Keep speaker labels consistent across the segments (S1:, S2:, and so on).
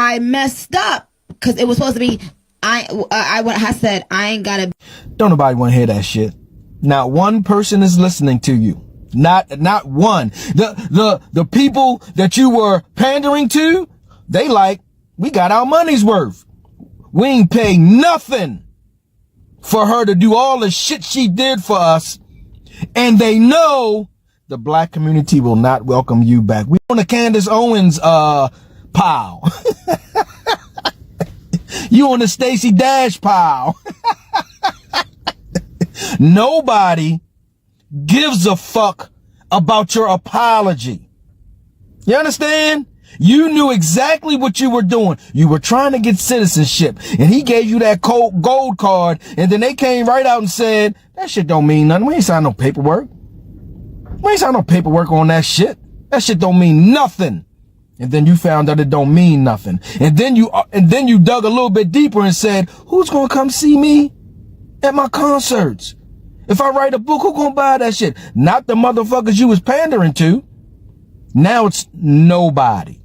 S1: I messed up because it was supposed to be, I said, I ain't gotta.
S2: Don't nobody want to hear that shit. Not one person is listening to you. Not one. The people that you were pandering to, they like, we got our money's worth. We ain't pay nothing for her to do all the shit she did for us. And they know the black community will not welcome you back. We on the Candace Owens, pile. You on the Stacey Dash pile. Nobody gives a fuck about your apology. You understand? You knew exactly what you were doing. You were trying to get citizenship, and he gave you that gold card, and then they came right out and said, that shit don't mean nothing. We ain't signed no paperwork. We ain't signed no paperwork on that shit. That shit don't mean nothing. And then you found out it don't mean nothing. And then you dug a little bit deeper and said, who's gonna come see me at my concerts? If I write a book, who gonna buy that shit? Not the motherfuckers you was pandering to. Now it's nobody.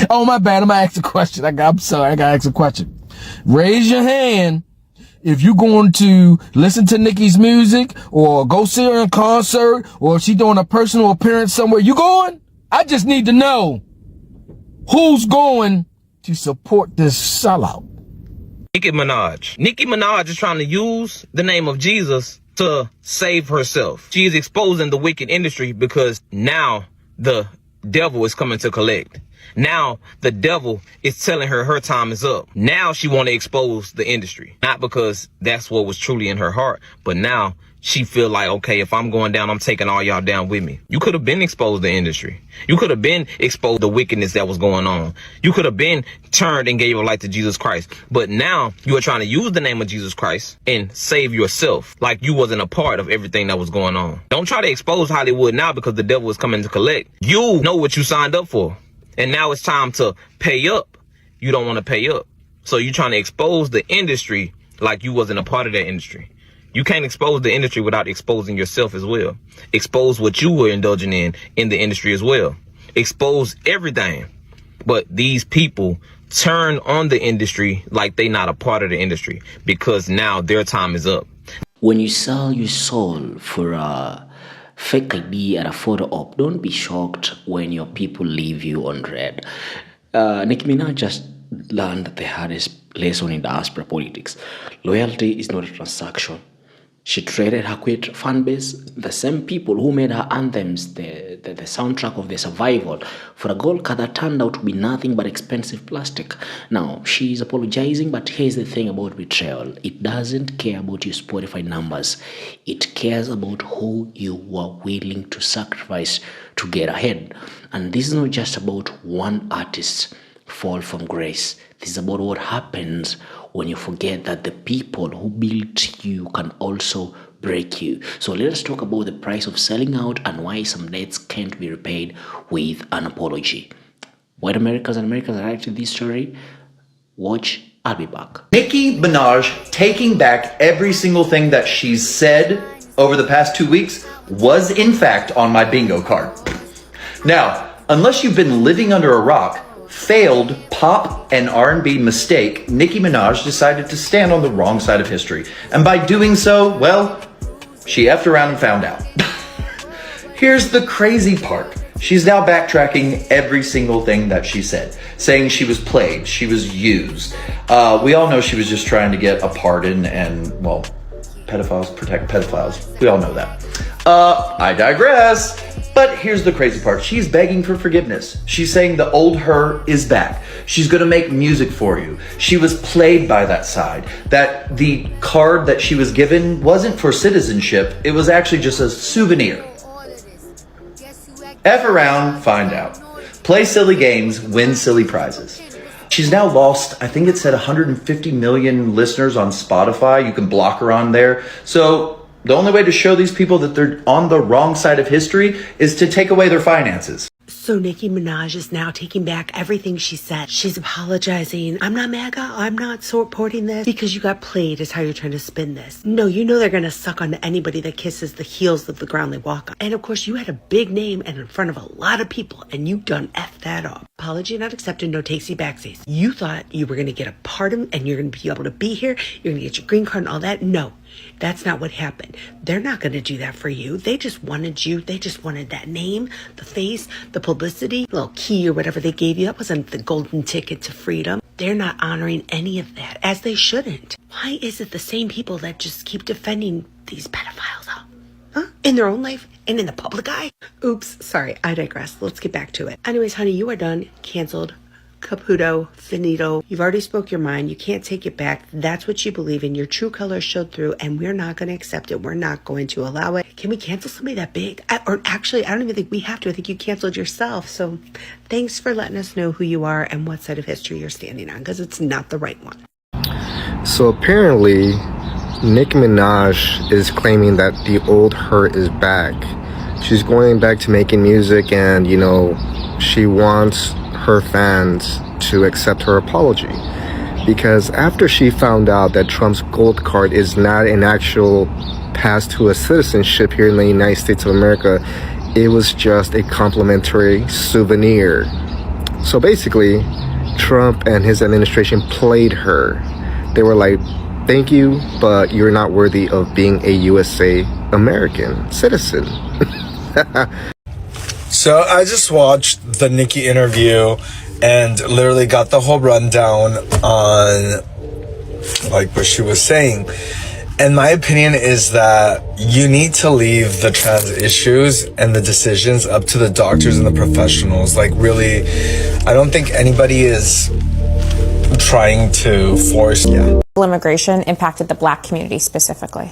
S2: Oh, my bad. I'm gonna ask a question. I'm sorry. I gotta ask a question. Raise your hand if you're going to listen to Nicki's music or go see her in concert, or if she's doing a personal appearance somewhere. You going? I just need to know who's going to support this sellout.
S3: Nicki Minaj. Nicki Minaj is trying to use the name of Jesus to save herself. She is exposing the wicked industry because now the devil is coming to collect. Now the devil is telling her time is up. Now she want to expose the industry. Not because that's what was truly in her heart, but now she feel like, okay, if I'm going down, I'm taking all y'all down with me. You could have been exposed the industry. You could have been exposed the wickedness that was going on. You could have been turned and gave your life to Jesus Christ. But now you are trying to use the name of Jesus Christ and save yourself like you wasn't a part of everything that was going on. Don't try to expose Hollywood now because the devil is coming to collect. You know what you signed up for. And now it's time to pay up. You don't want to pay up. So you're trying to expose the industry like you wasn't a part of that industry. You can't expose the industry without exposing yourself as well. Expose what you were indulging in the industry as well. Expose everything. But these people turn on the industry like they not a part of the industry because now their time is up.
S4: When you sell your soul for a fake ID and a photo op, don't be shocked when your people leave you on red. Nicki Minaj just learned the hardest lesson in diaspora politics. Loyalty is not a transaction. She traded her queer fan base, the same people who made her anthems, the soundtrack of their survival, for a gold card that turned out to be nothing but expensive plastic. Now, she's apologizing, but here's the thing about Betrayal. It doesn't care about your Spotify numbers. It cares about who you were willing to sacrifice to get ahead. And this is not just about one artist's fall from grace. This is about what happens when you forget that the people who built you can also break you. So let us talk about the price of selling out and why some debts can't be repaid with an apology. White Americans and Americans are reacting to this story. Watch, I'll be back.
S5: Nicki Minaj taking back every single thing that she's said over the past 2 weeks was in fact on my bingo card. Now, unless you've been living under a rock, failed pop and R&B mistake, Nicki Minaj decided to stand on the wrong side of history. And by doing so, well, she effed around and found out. Here's the crazy part. She's now backtracking every single thing that she said, saying she was played, she was used. We all know she was just trying to get a pardon and, well, pedophiles protect pedophiles. We all know that. I digress. But here's the crazy part. She's begging for forgiveness. She's saying the old her is back. She's going to make music for you. She was played by that side. That the card that she was given wasn't for citizenship. It was actually just a souvenir. F around, find out. Play silly games, win silly prizes. She's now lost, I think it said 150 million listeners on Spotify. You can block her on there. So the only way to show these people that they're on the wrong side of history is to take away their finances.
S6: So Nicki Minaj is now taking back everything she said. She's apologizing. I'm not MAGA. I'm not supporting this because you got played is how you're trying to spin this. No, you know they're going to suck on anybody that kisses the heels of the ground they walk on. And of course, you had a big name and in front of a lot of people and you done F that up. Apology not accepted, no takesy backsies. You thought you were going to get a pardon and you're going to be able to be here. You're going to get your green card and all that. No. That's not what happened. They're not going to do that for you. They just wanted you. They just wanted that name, the face, the publicity, little key or whatever they gave you. That wasn't the golden ticket to freedom. They're not honoring any of that, as they shouldn't. Why is it the same people that just keep defending these pedophiles, huh? In their own life and in the public eye? Oops, sorry, I digress. Let's get back to it. Anyways, honey, you are done. Canceled. Caputo, finito. You've already spoke your mind. You can't take it back. That's what you believe in. Your true colors showed through, and we're not going to accept it. We're not going to allow it. Can we cancel somebody that big? Or actually, I don't even think we have to. I think you canceled yourself. So thanks for letting us know who you are and what side of history you're standing on, because it's not the right one.
S7: So apparently, Nicki Minaj is claiming that the old her is back. She's going back to making music, and, you know, she wants her fans to accept her apology, because after she found out that Trump's gold card is not an actual pass to a citizenship here in the United States of America, it was just a complimentary souvenir. So basically, Trump and his administration played her. They were like, thank you, but you're not worthy of being a USA American citizen.
S2: So I just watched the Nicki interview and literally got the whole rundown on like what she was saying. And my opinion is that you need to leave the trans issues and the decisions up to the doctors and the professionals. Like, really, I don't think anybody is trying to force.
S8: Immigration impacted the Black community specifically.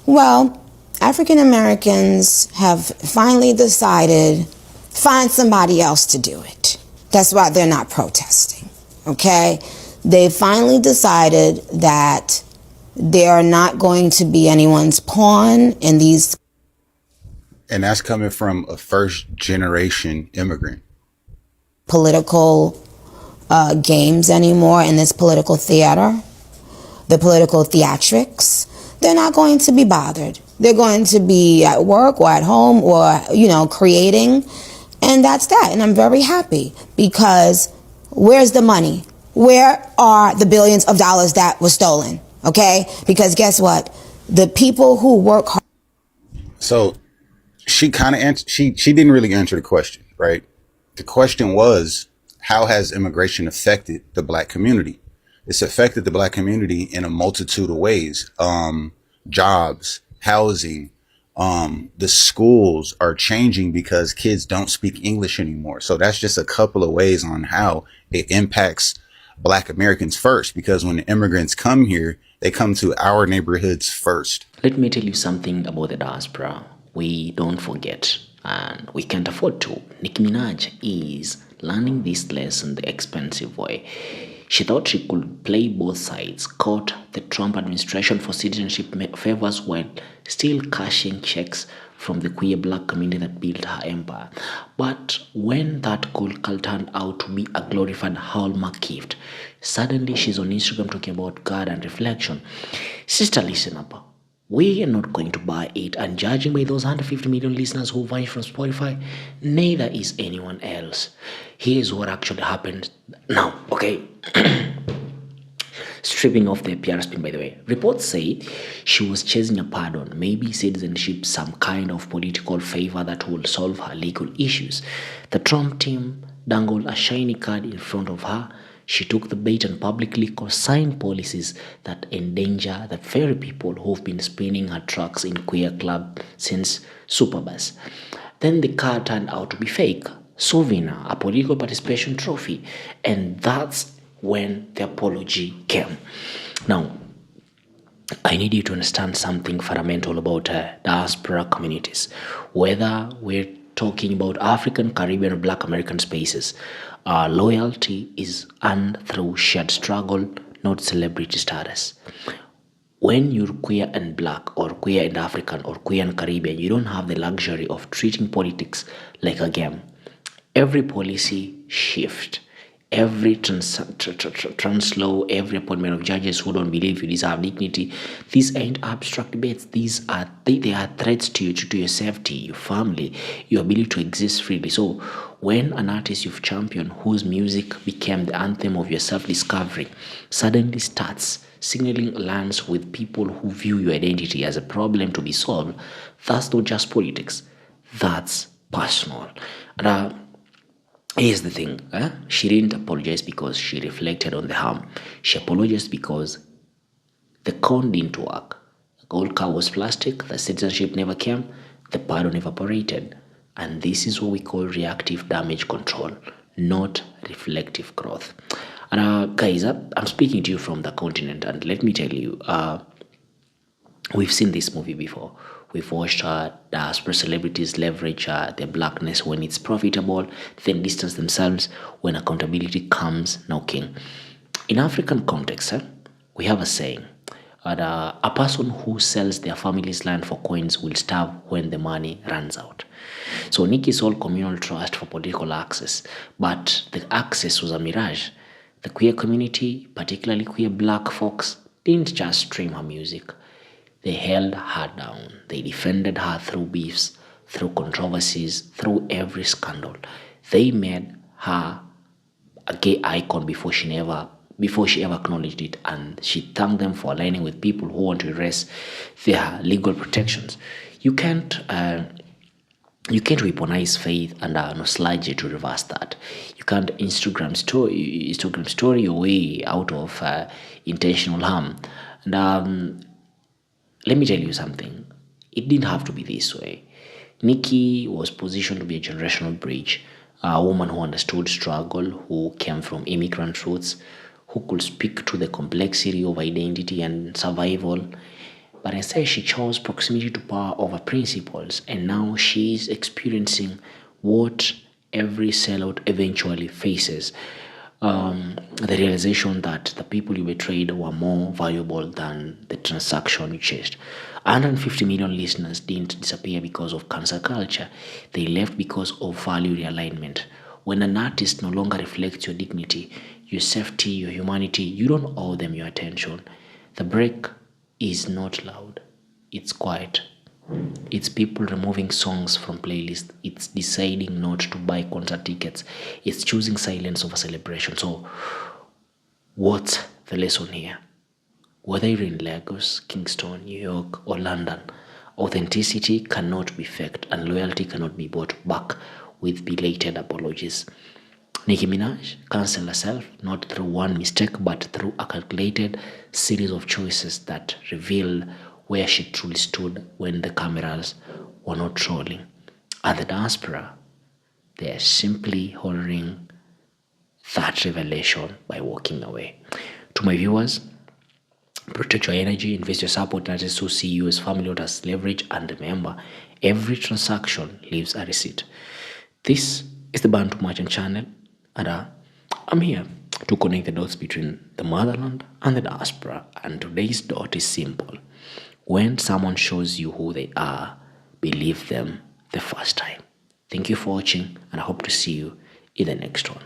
S1: Well, African Americans have finally decided, find somebody else to do it. That's why they're not protesting, okay? They finally decided that they are not going to be anyone's pawn in these.
S9: And that's coming from a first generation immigrant.
S1: Political games anymore in this political theater, the political theatrics. They're not going to be bothered. They're going to be at work or at home or, you know, creating. And that's that. And I'm very happy, because where's the money? Where are the billions of dollars that were stolen? Okay? Because guess what? The people who work hard.
S9: So she kind of she didn't really answer the question, right? The question was, how has immigration affected the Black community? It's affected the Black community in a multitude of ways. Jobs, housing, the schools are changing because kids don't speak English anymore. So that's just a couple of ways on how it impacts Black Americans first, because when the immigrants come here, they come to our neighborhoods first.
S4: Let me tell you something about the diaspora. We don't forget, and we can't afford to. Nicki Minaj is learning this lesson the expensive way. She thought she could play both sides, court the Trump administration for citizenship favors while still cashing checks from the queer Black community that built her empire. But when that gold card turned out to be a glorified Hallmark gift, suddenly she's on Instagram talking about God and reflection. Sister, listen up. We are not going to buy it, and judging by those 150 million listeners who vanished from Spotify, neither is anyone else. Here's what actually happened now, okay? Stripping off the PR spin, by the way. Reports say she was chasing a pardon, maybe citizenship, some kind of political favor that will solve her legal issues. The Trump team dangled a shiny card in front of her. She took the bait and publicly co-signed policies that endanger the very people who've been spinning her trucks in queer club since STABS. Then the card turned out to be fake, souvenir, a political participation trophy, and that's when the apology came. Now, I need you to understand something fundamental about diaspora communities. Whether we're talking about African, Caribbean, or Black American spaces, our loyalty is earned through shared struggle, not celebrity status. When you're queer and Black, or queer and African, or queer and Caribbean, you don't have the luxury of treating politics like a game. every policy shift, every trans law, every appointment of judges who don't believe you deserve dignity, these ain't abstract debates. These are they are threats to you, to your safety, your family, your ability to exist freely. So when an artist you've championed, whose music became the anthem of your self-discovery, suddenly starts signaling alliance with people who view your identity as a problem to be solved, that's not just politics, that's personal. And here's the thing, she didn't apologize because she reflected on the harm. She apologized because the con didn't work. The gold car was plastic, the citizenship never came, the pardon evaporated. And this is what we call reactive damage control, not reflective growth. And guys, I'm speaking to you from the continent, and let me tell you, we've seen this movie before. We've watched diaspora celebrities leverage their blackness when it's profitable, then distance themselves when accountability comes knocking. In African context, we have a saying that a person who sells their family's land for coins will starve when the money runs out. So Nicki sold communal trust for political access, but the access was a mirage. The queer community, particularly queer black folks, didn't just stream her music. They held her down. They defended her through beefs, through controversies, through every scandal. They made her a gay icon before she ever acknowledged it, and she thanked them for aligning with people who want to erase their legal protections. You can't weaponize faith and nostalgia to reverse that. You can't Instagram story your way out of intentional harm. And let me tell you something. It didn't have to be this way. Nicki was positioned to be a generational bridge, a woman who understood struggle, who came from immigrant roots, who could speak to the complexity of identity and survival. But instead, she chose proximity to power over principles, and now she's experiencing what every sellout eventually faces. The realization that the people you betrayed were more valuable than the transaction you chased. 150 million listeners didn't disappear because of cancer culture. They left because of value realignment. When an artist no longer reflects your dignity, your safety, your humanity, you don't owe them your attention. The break is not loud, it's quiet. It's people removing songs from playlists. It's deciding not to buy concert tickets. It's choosing silence over celebration. So, what's the lesson here? Whether you're in Lagos, Kingston, New York, or London, authenticity cannot be faked and loyalty cannot be bought back with belated apologies. Nicki Minaj cancelled herself not through one mistake but through a calculated series of choices that revealed where she truly stood when the cameras were not trolling. At the diaspora, they are simply honoring that revelation by walking away. To my viewers, protect your energy, invest your support in artists who see you as family, not as leverage, and remember, every transaction leaves a receipt. This is the Bantu Merchant channel, and I'm here to connect the dots between the motherland and the diaspora. And today's dot is simple. When someone shows you who they are, believe them the first time. Thank you for watching, and I hope to see you in the next one.